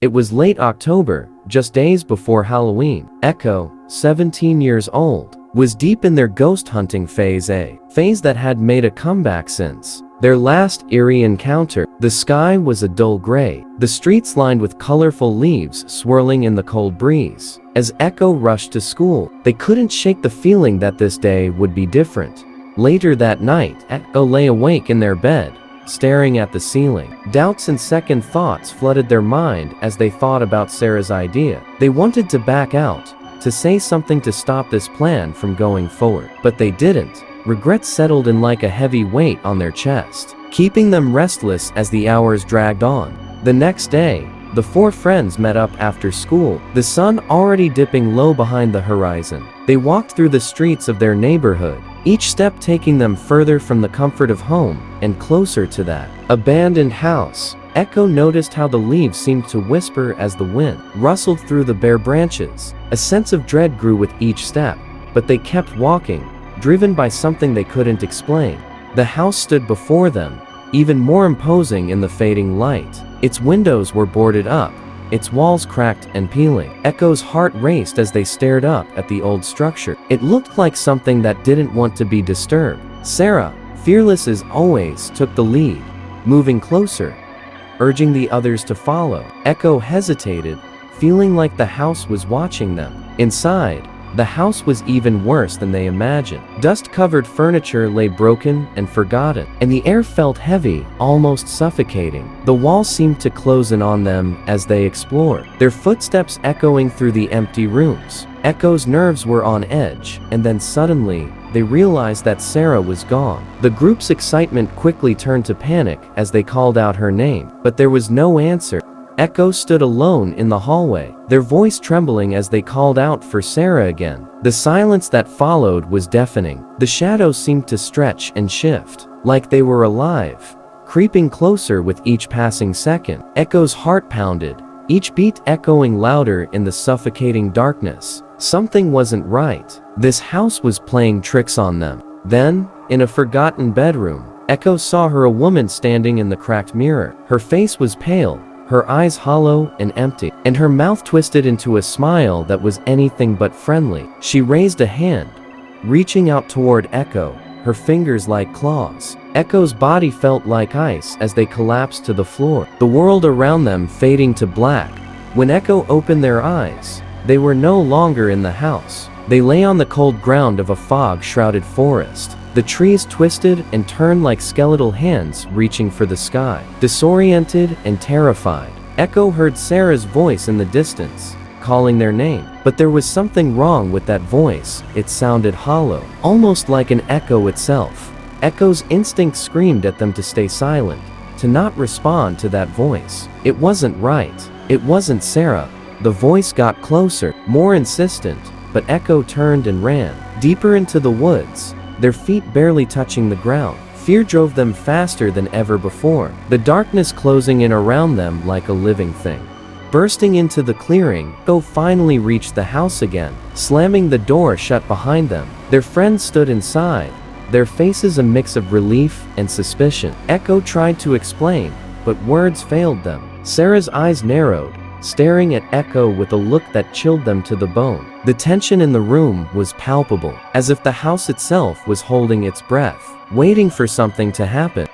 It was late October, just days before Halloween. Echo, 17 years old, was deep in their ghost hunting phase, a phase that had made a comeback since their last eerie encounter. The sky was a dull gray, the streets lined with colorful leaves swirling in the cold breeze. As Echo rushed to school, they couldn't shake the feeling that this day would be different. Later that night, Echo lay awake in their bed, staring at the ceiling. Doubts and second thoughts flooded their mind as they thought about Sarah's idea. They wanted to back out, to say something to stop this plan from going forward. But they didn't. Regret settled in like a heavy weight on their chest, keeping them restless as the hours dragged on. The next day, the four friends met up after school, the sun already dipping low behind the horizon. They walked through the streets of their neighborhood, each step taking them further from the comfort of home and closer to that abandoned house. Echo noticed how the leaves seemed to whisper as the wind rustled through the bare branches. A sense of dread grew with each step, but they kept walking, driven by something they couldn't explain. The house stood before them, even more imposing in the fading light. Its windows were boarded up, its walls cracked and peeling. Echo's heart raced as they stared up at the old structure. It looked like something that didn't want to be disturbed. Sarah, fearless as always, took the lead, moving closer, urging the others to follow. Echo hesitated, feeling like the house was watching them. Inside, the house was even worse than they imagined. Dust-covered furniture lay broken and forgotten, and the air felt heavy, almost suffocating. The walls seemed to close in on them as they explored, their footsteps echoing through the empty rooms. Echo's nerves were on edge, and then suddenly, they realized that Sarah was gone. The group's excitement quickly turned to panic as they called out her name, but there was no answer. Echo stood alone in the hallway, their voice trembling as they called out for Sarah again. The silence that followed was deafening. The shadows seemed to stretch and shift, like they were alive, creeping closer with each passing second. Echo's heart pounded, each beat echoing louder in the suffocating darkness. Something wasn't right. This house was playing tricks on them. Then, in a forgotten bedroom, Echo saw her, a woman standing in the cracked mirror. Her face was pale, her eyes hollow and empty, and her mouth twisted into a smile that was anything but friendly. She raised a hand, reaching out toward Echo, her fingers like claws. Echo's body felt like ice as they collapsed to the floor, the world around them fading to black. When Echo opened their eyes, they were no longer in the house. They lay on the cold ground of a fog-shrouded forest. The trees twisted and turned like skeletal hands reaching for the sky. Disoriented and terrified, Echo heard Sarah's voice in the distance, calling their name. But there was something wrong with that voice. It sounded hollow, almost like an echo itself. Echo's instinct screamed at them to stay silent, to not respond to that voice. It wasn't right. It wasn't Sarah. The voice got closer, more insistent, but Echo turned and ran, deeper into the woods, their feet barely touching the ground. Fear drove them faster than ever before, the darkness closing in around them like a living thing. Bursting into the clearing, Echo finally reached the house again, slamming the door shut behind them. Their friends stood inside, their faces a mix of relief and suspicion. Echo tried to explain, but words failed them. Sarah's eyes narrowed, staring at Echo with a look that chilled them to the bone. The tension in the room was palpable, as if the house itself was holding its breath, waiting for something to happen.